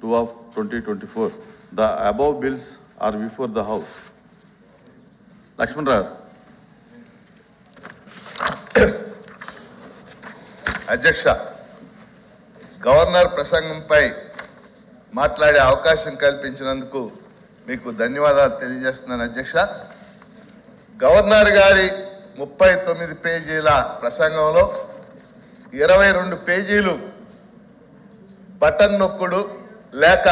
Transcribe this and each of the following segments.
2 of 2024. The above bills are before the House. Lakshman Rao. అధ్యక్ష, governor ప్రసంగంపై మాట్లాడే అవకాశం కల్పించినందుకు మీకు ధన్యవాదాలు తెలియజేస్తున్నాను అధ్యక్ష. గవర్నర్ గారి 39 పేజీల ప్రసంగంలో 22 పేజీలు బటన్ నొక్కుడు లేక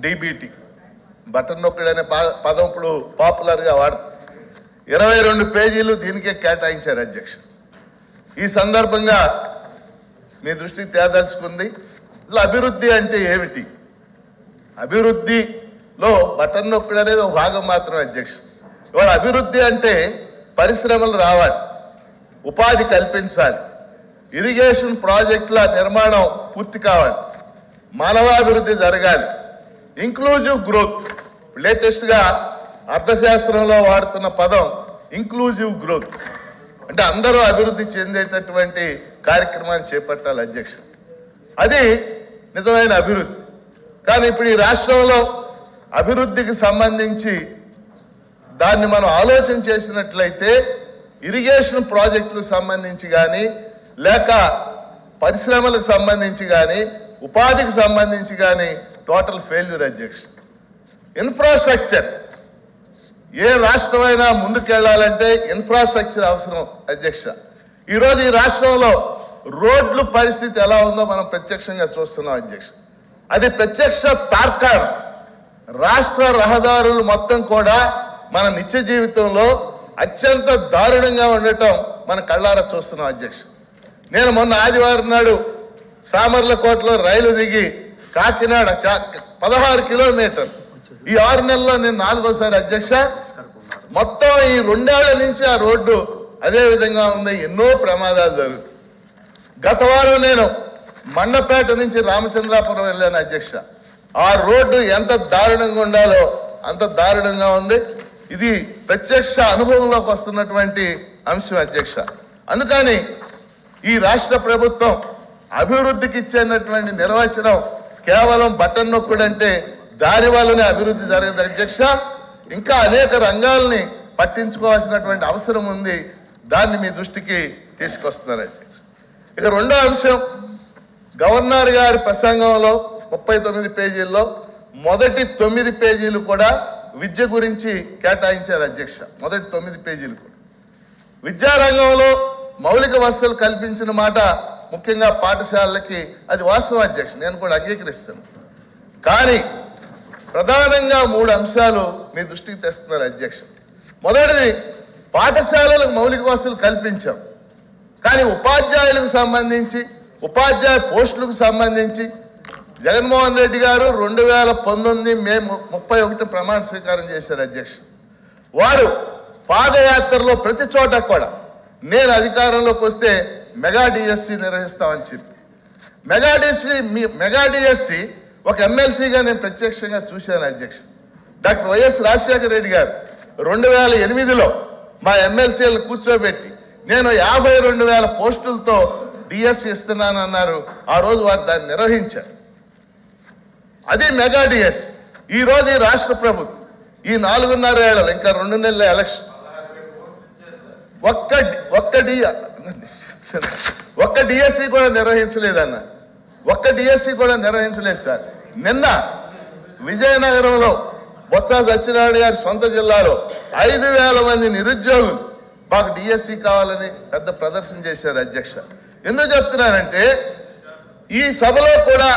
డీబీటీ. బటన్ నొక్కుడు అనే పదం ఇప్పుడు పాపులర్గా వాడుతుంది. 22 పేజీలు దీనికే కేటాయించారు అధ్యక్ష. ఈ సందర్భంగా మీ దృష్టికి తేదలుచుకుంది, ఇట్లా అభివృద్ధి అంటే ఏమిటి? అభివృద్ధిలో బటన్ నొక్కడు అనేది ఒక భాగం మాత్రం అధ్యక్ష. ఇవాళ అభివృద్ధి అంటే పరిశ్రమలు రావాలి, ఉపాధి కల్పించాలి, ఇరిగేషన్ ప్రాజెక్టుల నిర్మాణం పూర్తి కావాలి, మానవాభివృద్ధి జరగాలి, ఇంక్లూజివ్ గ్రోత్. లేటెస్ట్గా అర్థశాస్త్రంలో వాడుతున్న పదం ఇంక్లూజివ్ గ్రోత్. అంటే అందరూ అభివృద్ధి చెందేటటువంటి కార్యక్రమాన్ని చేపట్టాలి అధ్యక్ష. అది నిజమైన అభివృద్ధి. కానీ ఇప్పుడు ఈ రాష్ట్రంలో అభివృద్ధికి సంబంధించి దాన్ని మనం ఆలోచన చేసినట్లయితే ఇరిగేషన్ ప్రాజెక్టులకు సంబంధించి కానీ, లేక పరిశ్రమలకు సంబంధించి కానీ, ఉపాధికి సంబంధించి కానీ టోటల్ ఫెయిల్యూర్ అధ్యక్ష. ఇన్ఫ్రాస్ట్రక్చర్, ఏ రాష్ట్రమైనా ముందుకెళ్లాలంటే ఇన్ఫ్రాస్ట్రక్చర్ అవసరం అధ్యక్ష. ఈరోజు ఈ రాష్ట్రంలో రోడ్ల పరిస్థితి ఎలా ఉందో మనం ప్రత్యక్షంగా చూస్తున్నాం అధ్యక్ష. అది ప్రత్యక్ష తార్కాణం. రాష్ట్ర రహదారులు మొత్తం కూడా మన నిత్య జీవితంలో అత్యంత దారుణంగా ఉండటం మన కళ్ళారా చూస్తున్నాం అధ్యక్ష. నేను మొన్న ఆదివారం నాడు సామర్లకోటలో రైలు దిగి కాకినాడ 16 కిలోమీటర్లు, ఈ 6 నెలల్లో నేను 4వసారి అధ్యక్ష. మొత్తం ఈ 2 ఏళ్ల నుంచి ఆ రోడ్డు అదే విధంగా ఉంది, ఎన్నో ప్రమాదాలు జరుగుతాయి. గత వారం నేను మండపేట నుంచి రామచంద్రాపురం వెళ్ళాను అధ్యక్ష. ఆ రోడ్డు ఎంత దారుణంగా ఉండాలో అంత దారుణంగా ఉంది. ఇది ప్రత్యక్ష అనుభవంలోకి వస్తున్నటువంటి అంశం అధ్యక్ష. అందుకని ఈ రాష్ట్ర ప్రభుత్వం అభివృద్ధికి ఇచ్చేటటువంటి నిర్వచనం కేవలం బటన్ నొక్కుడంటే దాని వల్లనే అభివృద్ధి జరగదు అధ్యక్ష. ఇంకా అనేక రంగాల్ని పట్టించుకోవాల్సినటువంటి అవసరం ఉంది. దాన్ని మీ దృష్టికి తీసుకొస్తున్నారు అధ్యక్ష. ఇక రెండో అంశం, గవర్నర్ గారి ప్రసంగంలో 39 పేజీల్లో మొదటి 9 పేజీలు కూడా విద్య గురించి కేటాయించారు అధ్యక్ష. మొదటి 9 పేజీలు కూడా విద్యారంగంలో మౌలిక వసతులు కల్పించిన మాట, ముఖ్యంగా పాఠశాలలకి, అది వాస్తవం అధ్యక్ష, నేను కూడా అంగీకరిస్తాను. కానీ ప్రధానంగా 3 అంశాలు మీ దృష్టికి తెస్తున్నారు అధ్యక్ష. మొదటిది, పాఠశాలలకు మౌలిక వసతులు కల్పించాం, కానీ ఉపాధ్యాయులకు సంబంధించి, ఉపాధ్యాయ పోస్టులకు సంబంధించి జగన్మోహన్ రెడ్డి గారు 2019 మే 31 ప్రమాణ స్వీకారం చేశారు అధ్యక్ష. వారు పాదయాత్రలో ప్రతి చోట కూడా నేను అధికారంలోకి వస్తే మెగా డిఎస్సి నిర్వహిస్తామని చెప్పి, మెగా డిఎస్సి ఒక ఎమ్మెల్సీగా నేను ప్రత్యక్షంగా చూశాను అధ్యక్ష. డాక్టర్ వైఎస్ రాజశేఖర రెడ్డి గారు 2008లో మా ఎమ్మెల్సీలను కూర్చోబెట్టి నేను 52,000 పోస్టులతో డిఎస్సి ఇస్తున్నానన్నారు. ఆ రోజు వారు దాన్ని నిర్వహించారు. అది మెగా డిఎస్సి. ఈ రోజు ఈ రాష్ట్ర ప్రభుత్వం ఈ 4.5 ఏళ్లలో, ఇంకా 2 నెలల ఎలక్షన్, ఒక్క డిఎస్సి కూడా నిర్వహించలేదన్న. ఒక్క డిఎస్సి కూడా నిర్వహించలేదు సార్. నిన్న విజయనగరంలో బొత్స సత్యనారాయణ గారి సొంత జిల్లాలో 5,000 మంది నిరుద్యోగులు మాకు డిఎస్సి కావాలని పెద్ద ప్రదర్శన చేశారు అధ్యక్ష. ఎందుకు చెప్తున్నానంటే ఈ సభలో కూడా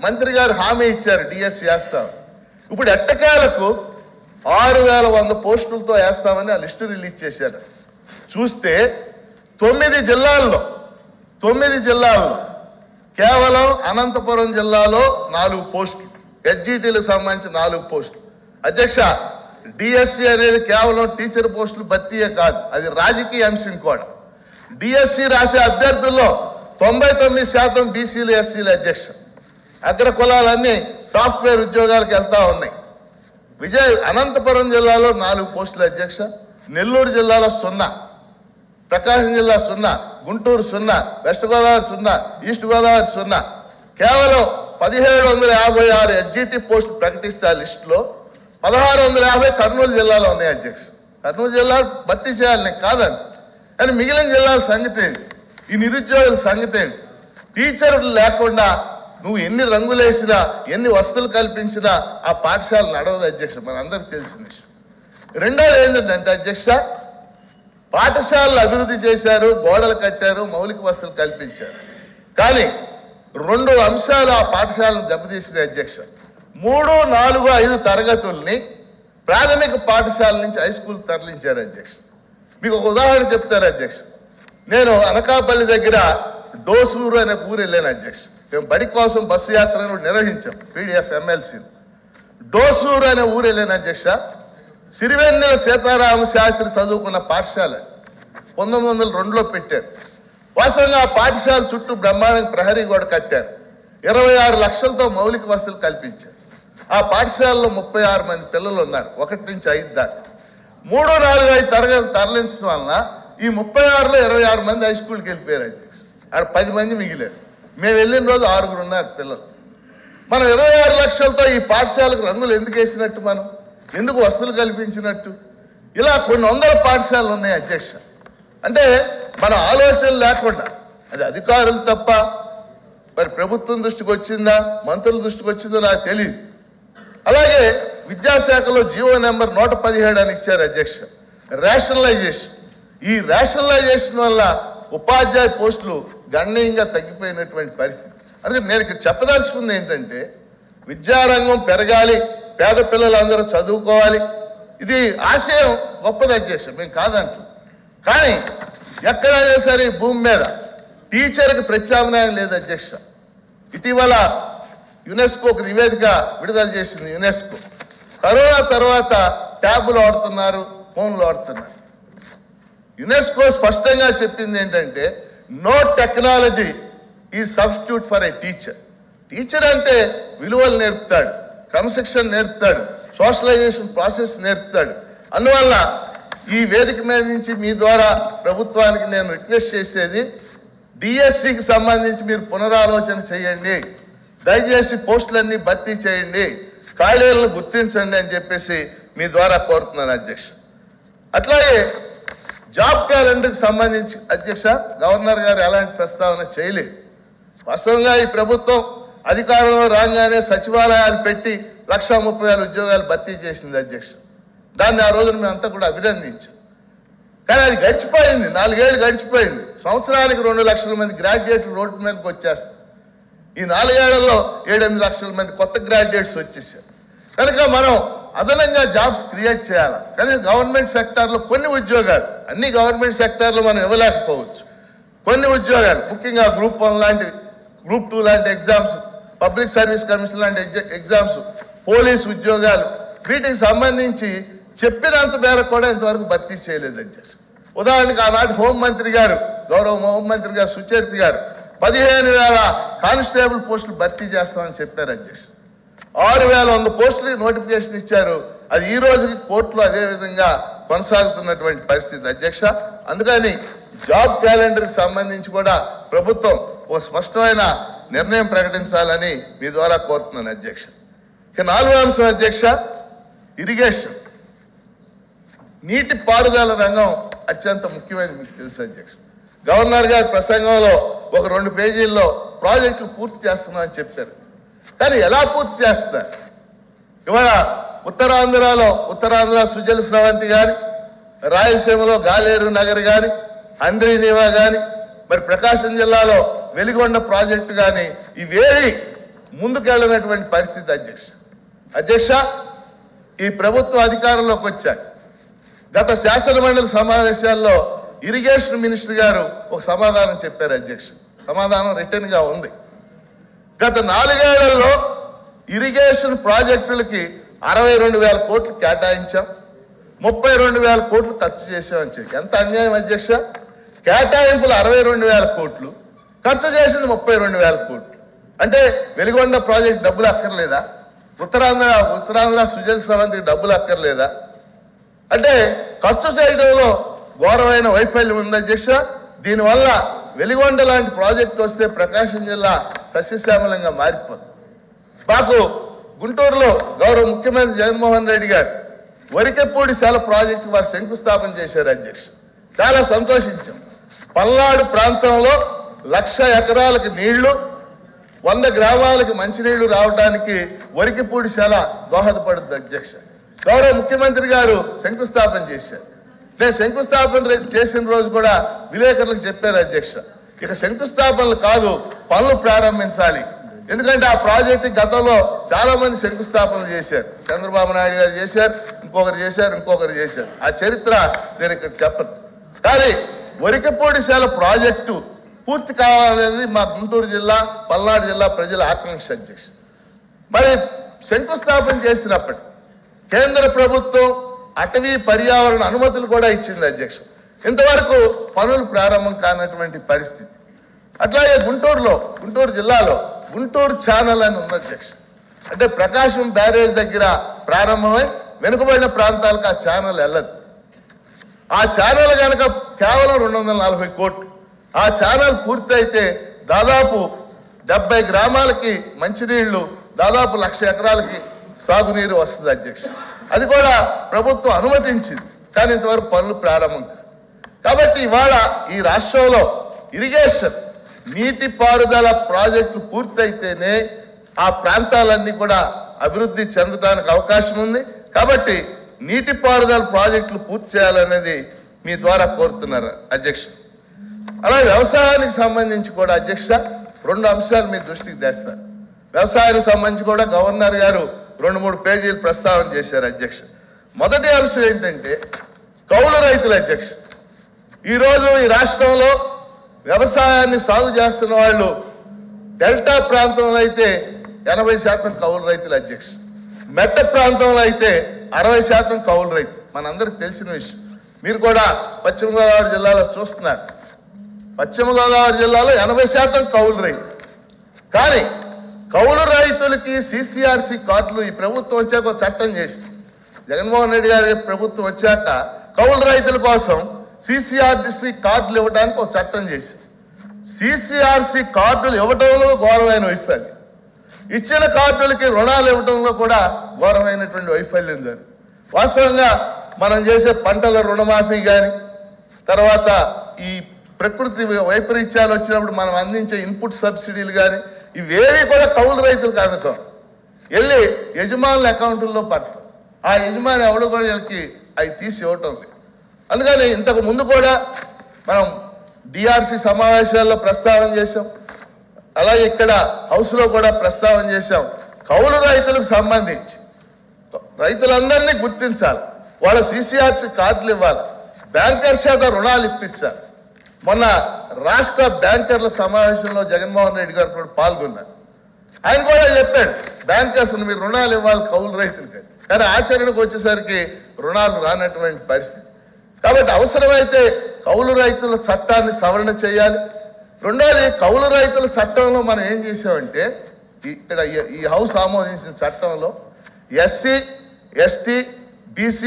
మంత్రి గారు హామీ ఇచ్చారు డిఎస్సి వేస్తాం. ఇప్పుడు ఎట్టకేలకు 6,100 పోస్టులతో వేస్తామని ఆ లిస్టు రిలీజ్ చేశారు. చూస్తే 9 జిల్లాల్లో కేవలం అనంతపురం జిల్లాలో 4 పోస్టులు, హెచ్జిటీలకు సంబంధించి 4 పోస్టులు అధ్యక్ష. డిఎస్సి అనేది కేవలం టీచర్ పోస్టులు భర్తీయే కాదు, అది రాజకీయ అంశం కూడా. డిఎస్సి రాసే అభ్యర్థుల్లో 99% బీసీలు, ఎస్సీలు అధ్యక్ష. అగ్ర కులాలన్నీ సాఫ్ట్వేర్ ఉద్యోగాలకు వెళ్తా ఉన్నాయి. అనంతపురం జిల్లాలో 4 పోస్టులు అధ్యక్ష. నెల్లూరు జిల్లాలో 0, ప్రకాశం జిల్లా 0, గుంటూరు 0, వెస్ట్ గోదావరి 0, ఈస్ట్ గోదావరి 0. కేవలం 1756 ఎస్జిటి పోస్టులు ప్రకటిస్తే ఆ లిస్టులో 1650 కర్నూలు జిల్లాలో ఉన్నాయి అధ్యక్ష. కర్నూలు జిల్లా భర్తీ చేయాలి నేను కాదండి, కానీ మిగిలిన జిల్లాల సంగతి ఏంటి? ఈ నిరుద్యోగుల సంగతి ఏంటి? టీచర్లు లేకుండా నువ్వు ఎన్ని రంగులేసినా ఎన్ని వసతులు కల్పించినా ఆ పాఠశాల నడవదు అధ్యక్ష, మనందరికీ తెలిసిన విషయం. రెండోది ఏంటంటే అధ్యక్ష, పాఠశాలలు అభివృద్ధి చేశారు, గోడలు కట్టారు, మౌలిక వసతులు కల్పించారు, కానీ 2 అంశాలు ఆ పాఠశాలను దెబ్బతీసినాయి అధ్యక్ష. 3, 4, 5 తరగతుల్ని ప్రాథమిక పాఠశాల నుంచి హై స్కూల్ తరలించారు అధ్యక్ష. మీకు ఒక ఉదాహరణ చెప్తారు అధ్యక్ష. నేను అనకాపల్లి దగ్గర డోసూరు అనే ఊరు వెళ్ళాను అధ్యక్ష. మేము బడి కోసం బస్సు యాత్రను నిర్వహించాం పీడిఎఫ్ ఎమ్మెల్సీ. డోసూరు అనే ఊరు వెళ్ళాను అధ్యక్ష. సిరివెన్నెల సీతారామ శాస్త్రి చదువుకున్న పాఠశాల 1902లో పెట్టారు. వాస్తవంగా ఆ పాఠశాల చుట్టూ బ్రహ్మాండంగా ప్రహరీ గోడ కట్టారు. 26 లక్షలతో మౌలిక వసతులు కల్పించారు. ఆ పాఠశాలలో 36 మంది పిల్లలు ఉన్నారు, 1 నుంచి 5 దాకా. 3, 4, 5 తరగతులు తరలించడం వలన ఈ 36లో 26 మంది హై స్కూల్కి వెళ్ళిపోయారు అధ్యక్ష. ఆడ 10 మంది మిగిలారు. మేము వెళ్ళిన రోజు 6 ఉన్నారు పిల్లలు. మనం 26 లక్షలతో ఈ పాఠశాలకు రంగులు ఎందుకు వేసినట్టు, మనం ఎందుకు వసతులు కల్పించినట్టు? ఇలా కొన్ని వందల పాఠశాలలు ఉన్నాయి అధ్యక్ష. అంటే మన ఆలోచన లేకుండా, అది అధికారులు తప్ప మరి ప్రభుత్వం దృష్టికి వచ్చిందా, మంత్రుల దృష్టికి వచ్చిందో నాకు తెలియదు. అలాగే విద్యాశాఖలో జీవో నెంబర్ 117 అని ఇచ్చారు అధ్యక్ష, రేషనలైజేషన్. ఈ రేషనలైజేషన్ వల్ల ఉపాధ్యాయ పోస్టులు గణనీయంగా తగ్గిపోయినటువంటి పరిస్థితి. అందుకే నేను ఇక్కడ చెప్పదలుచుకుంది ఏంటంటే, విద్యారంగం పెరగాలి, పేద పిల్లలందరూ చదువుకోవాలి, ఇది ఆశయం గొప్పది అధ్యక్ష, మేము కాదంటాం. కానీ ఎక్కడైనా సరే భూమి మీద టీచర్కి ప్రత్యామ్నాయం లేదు అధ్యక్ష. ఇటీవల యునెస్కో ఒక నివేదిక విడుదల చేసింది. యునెస్కో కరోనా తర్వాత ట్యాబులు వాడుతున్నారు, ఫోన్లు వాడుతున్నారు. యునెస్కో స్పష్టంగా చెప్పింది ఏంటంటే, నో టెక్నాలజీ ఈ substitute for a teacher. Teacher అంటే విలువలు నేర్పుతాడు, క్రమశిక్షణ నేర్పుతాడు, సోషలైజేషన్ ప్రాసెస్ నేర్పుతాడు. అందువల్ల ఈ వేదిక మీద నుంచి మీ ద్వారా ప్రభుత్వానికి నేను రిక్వెస్ట్ చేసేది, డిఎస్సికి సంబంధించి మీరు పునరాలోచన చేయండి, దయచేసి పోస్టులన్నీ భర్తీ చేయండి, ఖాళీలను గుర్తించండి అని చెప్పేసి మీ ద్వారా కోరుతున్నాను అధ్యక్ష. అట్లాగే జాబ్ క్యాలెండర్కి సంబంధించి అధ్యక్ష, గవర్నర్ గారు ఎలాంటి ప్రస్తావన చేయలేదు. వాస్తవంగా ఈ ప్రభుత్వం అధికారంలో రాగానే సచివాలయాలు పెట్టి 1,30,000 ఉద్యోగాలు భర్తీ చేసింది అధ్యక్ష. దాన్ని ఆ రోజున మేమంతా కూడా అభినందించాం. కానీ అది గడిచిపోయింది, 4 ఏళ్ళు గడిచిపోయింది. సంవత్సరానికి 2 లక్షల మంది గ్రాడ్యుయేట్లు రోడ్డు మీదకి వచ్చేస్తారు. ఈ 4 ఏళ్లలో 7-8 లక్షల మంది కొత్త గ్రాడ్యుయేట్స్ వచ్చేసారు. కనుక మనం అదనంగా జాబ్స్ క్రియేట్ చేయాలి. కానీ గవర్నమెంట్ సెక్టార్లో కొన్ని ఉద్యోగాలు, అన్ని గవర్నమెంట్ సెక్టార్లో మనం ఇవ్వలేకపోవచ్చు. కొన్ని ఉద్యోగాలు, ముఖ్యంగా గ్రూప్ 1 లాంటి, గ్రూప్ 2 లాంటి ఎగ్జామ్స్, పబ్లిక్ సర్వీస్ కమిషన్ లాంటి ఎగ్జామ్స్, పోలీస్ ఉద్యోగాలు, వీటికి సంబంధించి చెప్పినంత మేరకు కూడా ఇంతవరకు భర్తీ చేయలేదు అధ్యక్ష. ఉదాహరణకు ఆనాటి హోంమంత్రి గారు, గౌరవ హోంమంత్రి గారు సుచరిత గారు 15,000 కానిస్టేబుల్ పోస్టులు భర్తీ చేస్తామని చెప్పారు అధ్యక్ష. 6,100 పోస్టులకి నోటిఫికేషన్ ఇచ్చారు. అది ఈ రోజుకి కోర్టులో అదే విధంగా కొనసాగుతున్నటువంటి పరిస్థితి అధ్యక్ష. అందుకని జాబ్ క్యాలెండర్కి సంబంధించి కూడా ప్రభుత్వం ఒక స్పష్టమైన నిర్ణయం ప్రకటించాలని మీ ద్వారా కోరుతున్నాను అధ్యక్ష. ఇక 4వ అంశం అధ్యక్ష, ఇరిగేషన్. నీటి పారుదల రంగం అత్యంత ముఖ్యమైనది, మీకు తెలుసు అధ్యక్ష. గవర్నర్ గారి ప్రసంగంలో ఒక 2 పేజీల్లో ప్రాజెక్టులు పూర్తి చేస్తున్నామని చెప్పారు. కానీ ఎలా పూర్తి చేస్తున్నారు? ఇవాళ ఉత్తరాంధ్ర సుజల స్రవంతి కానీ, రాయలసీమలో గాలేరు నగర్ కానీ, అంద్రీనీవా కానీ, మరి ప్రకాశం జిల్లాలో వెలిగొండ ప్రాజెక్టు కానీ, ఇవేవి ముందుకెళ్ళినటువంటి పరిస్థితి అధ్యక్ష. ఈ ప్రభుత్వం అధికారంలోకి వచ్చాక గత శాసనమండలి సమావేశాల్లో ఇరిగేషన్ మినిస్టర్ గారు ఒక సమాధానం చెప్పారు అధ్యక్ష. సమాధానం రిటర్న్ గా ఉంది. గత 4 ఏళ్లలో ఇరిగేషన్ ప్రాజెక్టులకి 62,000 కోట్లు కేటాయించాం, 32,000 కోట్లు ఖర్చు చేసామని చెప్పి. ఎంత అన్యాయం అధ్యక్ష! కేటాయింపులు 62,000 కోట్లు, ఖర్చు చేసింది 32,000 కోట్లు. అంటే వెలిగొండ ప్రాజెక్ట్ డబ్బులు అక్కర్లేదా? ఉత్తరాంధ్ర సుజల స్రవంతికి డబ్బులు అక్కర్లేదా? అంటే ఖర్చు చేయడంలో ఘోరమైన వైఫల్యం ఉంది అధ్యక్ష. దీనివల్ల వెలిగొండ లాంటి ప్రాజెక్టు వస్తే ప్రకాశం జిల్లా సస్యశ్యామలంగా మారిపోతుంది. మాకు గుంటూరులో గౌరవ ముఖ్యమంత్రి జగన్మోహన్ రెడ్డి గారు వరికెప్పూడి శాల ప్రాజెక్టు వారు శంకుస్థాపన చేశారు అధ్యక్ష. చాలా సంతోషించాం. పల్నాడు ప్రాంతంలో 1,00,000 ఎకరాలకు నీళ్లు, 100 గ్రామాలకు మంచినీళ్లు రావడానికి వరికిపూడి శాల దోహదపడుతుంది అధ్యక్ష. గౌరవ ముఖ్యమంత్రి గారు శంకుస్థాపన చేశారు. నేను శంకుస్థాపన చేసిన రోజు కూడా విలేకరులకు చెప్పారు అధ్యక్ష, ఇక శంకుస్థాపనలు కాదు పనులు ప్రారంభించాలి. ఎందుకంటే ఆ ప్రాజెక్టు గతంలో చాలా మంది శంకుస్థాపనలు చేశారు. చంద్రబాబు నాయుడు గారు చేశారు, ఇంకొకరు చేశారు. ఆ చరిత్ర నేను ఇక్కడ చెప్పను. కానీ వరికపూడి శాల ప్రాజెక్టు పూర్తి కావాలనేది మా గుంటూరు జిల్లా, పల్నాడు జిల్లా ప్రజల ఆకాంక్ష అధ్యక్ష. మరి శంకుస్థాపన చేసినప్పటికీ కేంద్ర ప్రభుత్వం అటవీ పర్యావరణ అనుమతులు కూడా ఇచ్చింది అధ్యక్ష. ఇంతవరకు పనులు ప్రారంభం కానటువంటి పరిస్థితి. అట్లాగే గుంటూరు జిల్లాలో గుంటూరు ఛానల్ అని ఉంది అధ్యక్ష. అంటే ప్రకాశం బ్యారేజ్ దగ్గర ప్రారంభమై వెనుకబడిన ప్రాంతాలకు ఆ ఛానల్ వెళ్ళదు. ఆ ఛానల్ కనుక కేవలం 240 కోట్లు. ఆ ఛానల్ పూర్తయితే దాదాపు 70 గ్రామాలకి మంచినీళ్లు, దాదాపు 1,00,000 ఎకరాలకి సాగునీరు వస్తుంది అధ్యక్ష. అది కూడా ప్రభుత్వం అనుమతించింది, కానీ ఇంతవరకు పనులు ప్రారంభం కాదు. కాబట్టి ఇవాళ ఈ రాష్ట్రంలో ఇరిగేషన్ నీటిపారుదల ప్రాజెక్టులు పూర్తయితేనే ఆ ప్రాంతాలన్నీ కూడా అభివృద్ధి చెందడానికి అవకాశం ఉంది. కాబట్టి నీటిపారుదల ప్రాజెక్టులు పూర్తి చేయాలనేది మీ ద్వారా కోరుతున్నారు అధ్యక్ష. అలాగే వ్యవసాయానికి సంబంధించి కూడా అధ్యక్ష 2 అంశాలు మీ దృష్టికి తెస్తారు. వ్యవసాయానికి సంబంధించి కూడా గవర్నర్ గారు 2-3 పేజీలు ప్రస్తావన చేశారు అధ్యక్ష. మొదటి అంశం ఏంటంటే కౌలు రైతుల అధ్యక్ష. ఈరోజు ఈ రాష్ట్రంలో వ్యవసాయాన్ని సాగు చేస్తున్న వాళ్ళు డెల్టా ప్రాంతంలో అయితే 80% కౌలు రైతులు అధ్యక్ష. మెట్ట ప్రాంతంలో అయితే 60% కౌలు రైతు. మనందరికి తెలిసిన విషయం. మీరు కూడా పశ్చిమ గోదావరి జిల్లాలో చూస్తున్నారు. పశ్చిమ గోదావరి జిల్లాలో 80% కౌలు రైతు. కానీ కౌలు రైతులకి CCRC కార్డులు ఈ ప్రభుత్వం వచ్చాక ఒక చట్టం చేసింది. జగన్మోహన్ రెడ్డి గారి ప్రభుత్వం వచ్చాక కౌలు రైతుల కోసం CCRC కార్డులు ఇవ్వడానికి ఒక చట్టం చేసింది. CCRC కార్డులు ఇవ్వడంలో ఘోరమైన వైఫల్యం, ఇచ్చిన కార్డులకి రుణాలు ఇవ్వడంలో కూడా ఘోరమైనటువంటి వైఫల్యం జరిగింది. వాస్తవంగా మనం చేసే పంటల రుణమాఫీ కానీ, తర్వాత ఈ ప్రకృతి వైపరీత్యాలు వచ్చినప్పుడు మనం అందించే ఇన్పుట్ సబ్సిడీలు కానీ, ఇవేవి కూడా కౌలు రైతులకు అందటం వెళ్ళి యజమానుల అకౌంట్లలో పడతాం. ఆ యజమాని ఎవడు కూడా వీళ్ళకి అవి తీసి ఇవ్వటం లేదు. అందుకని ఇంతకు ముందు కూడా మనం DRC సమావేశాల్లో ప్రస్తావన చేశాం, అలాగే ఇక్కడ హౌస్లో కూడా ప్రస్తావన చేశాం. కౌలు రైతులకు సంబంధించి రైతులందరినీ గుర్తించాలి, వాళ్ళ CCRC కార్డులు ఇవ్వాలి, బ్యాంకర్స్ చేత రుణాలు ఇప్పించాలి. మొన్న రాష్ట్ర బ్యాంకర్ల సమావేశంలో జగన్మోహన్ రెడ్డి గారు కూడా పాల్గొన్నారు. ఆయన కూడా చెప్పాడు బ్యాంకర్స్ మీరు రుణాలు ఇవ్వాలి కౌలు రైతులకి. కానీ ఆచరణకు వచ్చేసరికి రుణాలు రానటువంటి పరిస్థితి. కాబట్టి అవసరమైతే కౌలు రైతుల చట్టాన్ని సవరణ చేయాలి. రెండోది, కౌలు రైతుల చట్టంలో మనం ఏం చేసామంటే ఇక్కడ ఈ హౌస్ ఆమోదించిన చట్టంలో SC, ST, BC,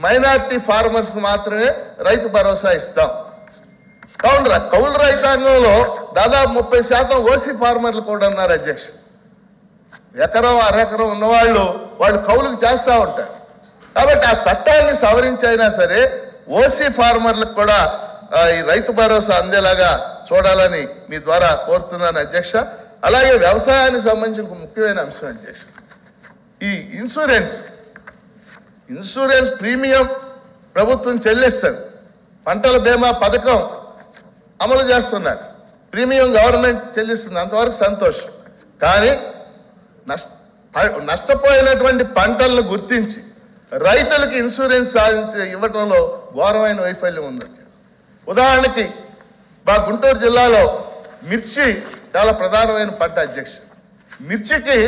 మైనార్టీ ఫార్మర్స్కి మాత్రమే రైతు భరోసా ఇస్తాం. కౌలు రైతాంగంలో దాదాపు 30% OC ఫార్మర్లు కూడా ఉన్నారు అధ్యక్ష. ఎకరం అరెకరం ఉన్నవాళ్ళు కౌలుకు చేస్తూ ఉంటారు. కాబట్టి ఆ చట్టాన్ని సవరించైనా సరే OC ఫార్మర్లకు కూడా ఈ రైతు భరోసా అందేలాగా చూడాలని మీ ద్వారా కోరుతున్నాను అధ్యక్ష. అలాగే వ్యవసాయానికి సంబంధించిన ఒక ముఖ్యమైన అంశం అధ్యక్ష, ఈ ఇన్సూరెన్స్ ప్రీమియం ప్రభుత్వం చెల్లిస్తుంది. పంటల బీమా పథకం అమలు చేస్తున్నారు, ప్రీమియం గవర్నమెంట్ చెల్లిస్తుంది, అంతవరకు సంతోషం. కానీ నష్టపోయినటువంటి పంటలను గుర్తించి రైతులకు ఇన్సూరెన్స్ ఇవ్వటంలో ఘోరమైన వైఫల్యం ఉంది. ఉదాహరణకి మా గుంటూరు జిల్లాలో మిర్చి చాలా ప్రధానమైన పంట అధ్యక్ష. మిర్చికి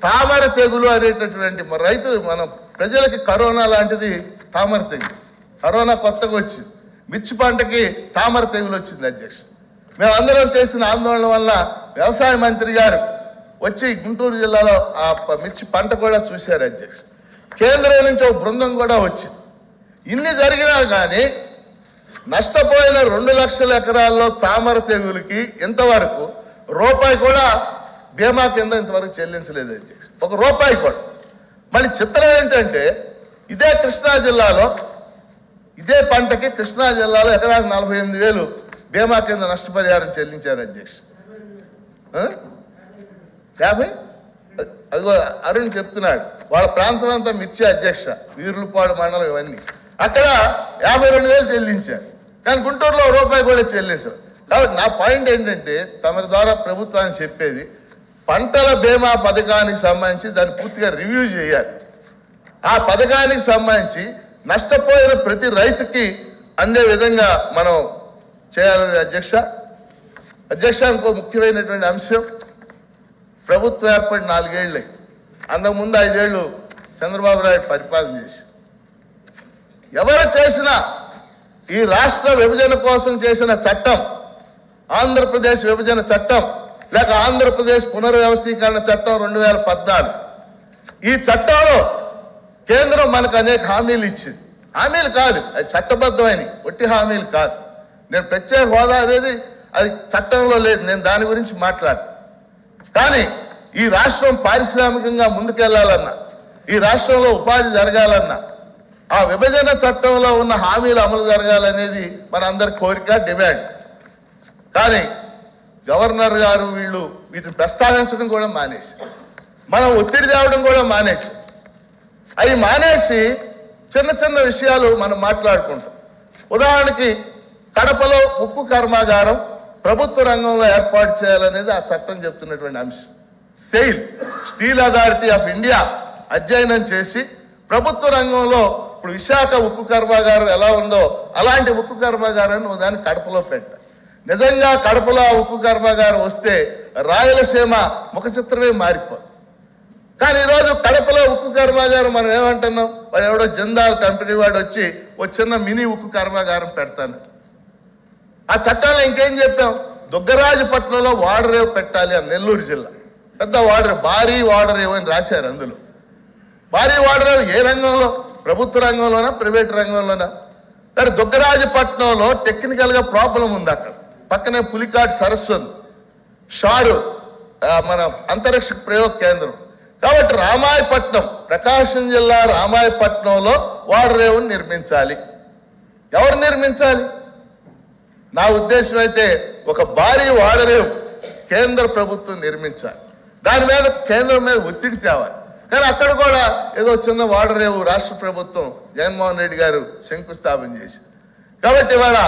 తామర తెగులు అనేటటువంటి రైతులు మన ప్రజలకి కరోనా లాంటిది తామర తెగులు. కరోనా కొత్తగా వచ్చింది, మిర్చి పంటకి తామర తెగులు వచ్చింది అధ్యక్ష. మేమందరం చేసిన ఆందోళన వల్ల వ్యవసాయ మంత్రి గారు వచ్చి గుంటూరు జిల్లాలో ఆ మిర్చి పంట కూడా చూశారు అధ్యక్ష. కేంద్రం నుంచి ఒక బృందం కూడా వచ్చింది. ఇన్ని జరిగినా కానీ నష్టపోయిన 2 లక్షల ఎకరాల్లో తామర తెగులకి ఇంతవరకు రూపాయి కూడా బీమా కింద ఇంతవరకు చెల్లించలేదు అధ్యక్ష, ₹1 కూడా. మళ్ళీ చిత్రం ఏంటంటే ఇదే కృష్ణా జిల్లాలో ఇదే పంటకి కృష్ణా జిల్లాలో ఎకరానికి 48,000 బీమా కింద నష్టపరిహారం చెల్లించారు అధ్యక్ష. 50 అదిగో అరుణ్ చెప్తున్నాడు, వాళ్ళ ప్రాంతం అంతా మిర్చి అధ్యక్ష, వీరులపాడు మండలం ఇవన్నీ, అక్కడ 52,000 చెల్లించారు. కానీ గుంటూరులో ₹1 కూడా చెల్లించారు. కాబట్టి నా పాయింట్ ఏంటంటే తమ ద్వారా ప్రభుత్వానికి చెప్పేది, పంటల బీమా పథకానికి సంబంధించి దాన్ని పూర్తిగా రివ్యూ చేయాలి. ఆ పథకానికి సంబంధించి నష్టపోయిన ప్రతి రైతుకి అందే విధంగా మనం చేయాలని అధ్యక్ష ఇంకో ముఖ్యమైనటువంటి అంశం, ప్రభుత్వం ఏర్పడి 4 ఏళ్ళే, అంతకుముందు 5 ఏళ్ళు చంద్రబాబు నాయుడు పరిపాలన చేసి, ఎవరు చేసినా ఈ రాష్ట్ర విభజన కోసం చేసిన చట్టం, ఆంధ్రప్రదేశ్ విభజన చట్టం లేక ఆంధ్రప్రదేశ్ పునర్వ్యవస్థీకరణ చట్టం 2014, ఈ చట్టంలో కేంద్రం మనకు అనేక హామీలు ఇచ్చింది. హామీలు కాదు, అది చట్టబద్ధమైన ఒట్టి హామీలు కాదు. నేను ప్రత్యేక హోదా అనేది అది చట్టంలో లేదు, నేను దాని గురించి మాట్లాడు. కానీ ఈ రాష్ట్రం పారిశ్రామికంగా ముందుకెళ్లాలన్నా, ఈ రాష్ట్రంలో ఉపాధి జరగాలన్నా, ఆ విభజన చట్టంలో ఉన్న హామీలు అమలు జరగాలనేది మన అందరి కోరిక, డిమాండ్. కానీ గవర్నర్ గారు వీళ్ళు వీటిని ప్రస్తావించడం కూడా మానేసి, మనం ఒత్తిడి తేవడం కూడా మానేసి, అవి మానేసి చిన్న చిన్న విషయాలు మనం మాట్లాడుకుంటాం. ఉదాహరణకి కడపలో ఉక్కు కర్మాగారం ప్రభుత్వ రంగంలో ఏర్పాటు చేయాలనేది ఆ చట్టం చెప్తున్నటువంటి అంశం. SAIL steel authority of India అధ్యయనం చేసి ప్రభుత్వ రంగంలో ఇప్పుడు విశాఖ ఉక్కు కర్మాగారం ఎలా ఉందో అలాంటి ఉక్కు కర్మాగారాన్ని దాన్ని కడపలో పెట్టాలి. నిజంగా కడపలో ఆ ఉక్కు కర్మాగారం వస్తే రాయలసీమ ముఖ చిత్రమే మారిపోదు. కానీ ఈరోజు కడపలో ఉక్కు కర్మాగారం మనం ఏమంటున్నాం, వాడు ఎవడో జిందాల్ కంపెనీ వాడు వచ్చి ఓ చిన్న మినీ ఉక్కు కర్మాగారం పెడతాను. ఆ చట్టాల్లో ఇంకేం చెప్పాం, దుగ్గరాజపట్నంలో వాడరేవు పెట్టాలి అని, నెల్లూరు జిల్లా పెద్ద వాడరేవు, భారీ వాడరేవు అని రాశారు. అందులో భారీ వాడరేవు ఏ రంగంలో, ప్రభుత్వ రంగంలోనా ప్రైవేట్ రంగంలోనా? సరే, దుగ్గరాజపట్నంలో టెక్నికల్గా ప్రాబ్లం ఉంది. అక్కడ పక్కనే పులికాట్ సరస్సు ఉంది, షారు మన అంతరిక్ష ప్రయోగ కేంద్రం. కాబట్టి రామాయపట్నం, ప్రకాశం జిల్లా రామాయపట్నంలో వాడరేవుని నిర్మించాలి. ఎవరు నిర్మించాలి? నా ఉద్దేశం అయితే ఒక భారీ వాడరేవు కేంద్ర ప్రభుత్వం నిర్మించాలి. దాని మీద కేంద్రం మీద ఒత్తిడి తేవాలి. కానీ అక్కడ కూడా ఏదో చిన్న వాడరేవు రాష్ట్ర ప్రభుత్వం జగన్మోహన్ రెడ్డి గారు శంకుస్థాపన చేశారు. కాబట్టి ఇవాళ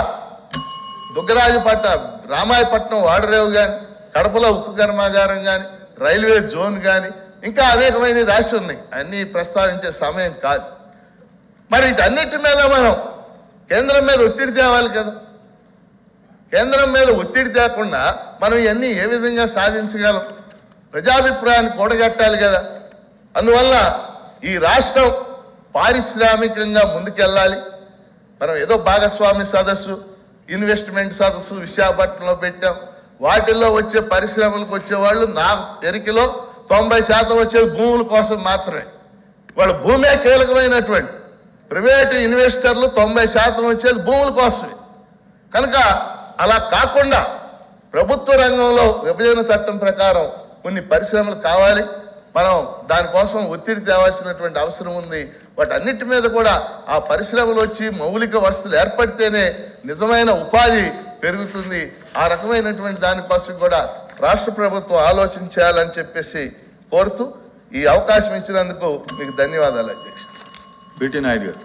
దుగ్గరాజపట్నం, రామాయపట్నం వాడరేవు కానీ, కడపలో ఉక్కు కర్మాగారం కానీ, రైల్వే జోన్ కానీ, ఇంకా అనేకమైన రాసి ఉన్నాయి, అన్నీ ప్రస్తావించే సమయం కాదు. మరి వీటన్నిటి మీద మనం కేంద్రం మీద ఒత్తిడి తేవాలి కదా. కేంద్రం మీద ఒత్తిడి తేకుండా మనం ఇవన్నీ ఏ విధంగా సాధించగలం? ప్రజాభిప్రాయాన్ని కూడగట్టాలి కదా. అందువల్ల ఈ రాష్ట్రం పారిశ్రామికంగా ముందుకెళ్ళాలి. మనం ఏదో భాగస్వామి సదస్సు, ఇన్వెస్ట్మెంట్ సదస్సు విశాఖపట్నంలో పెట్టాం. వాటిల్లో వచ్చే పరిశ్రమలకు వచ్చేవాళ్ళు నా ఎరికలో 90% వచ్చేది భూముల కోసం మాత్రమే. వాళ్ళ భూమే కీలకమైనటువంటి ప్రైవేటు ఇన్వెస్టర్లు 90% వచ్చేది భూముల కోసమే. కనుక అలా కాకుండా ప్రభుత్వ రంగంలో విభజన చట్టం ప్రకారం కొన్ని పరిశ్రమలు కావాలి. మనం దానికోసం ఒత్తిడి తేవాల్సినటువంటి అవసరం ఉంది. వాటన్నిటి మీద కూడా ఆ పరిశ్రమలు వచ్చి మౌలిక వసతులు ఏర్పడితేనే నిజమైన ఉపాధి పెరుగుతుంది. ఆ రకమైనటువంటి దానికోసం కూడా రాష్ట్ర ప్రభుత్వం ఆలోచించాలని చెప్పేసి కోరుతూ ఈ అవకాశం ఇచ్చినందుకు మీకు ధన్యవాదాలు అధ్యక్ష. బిటి నాయుడు గారు.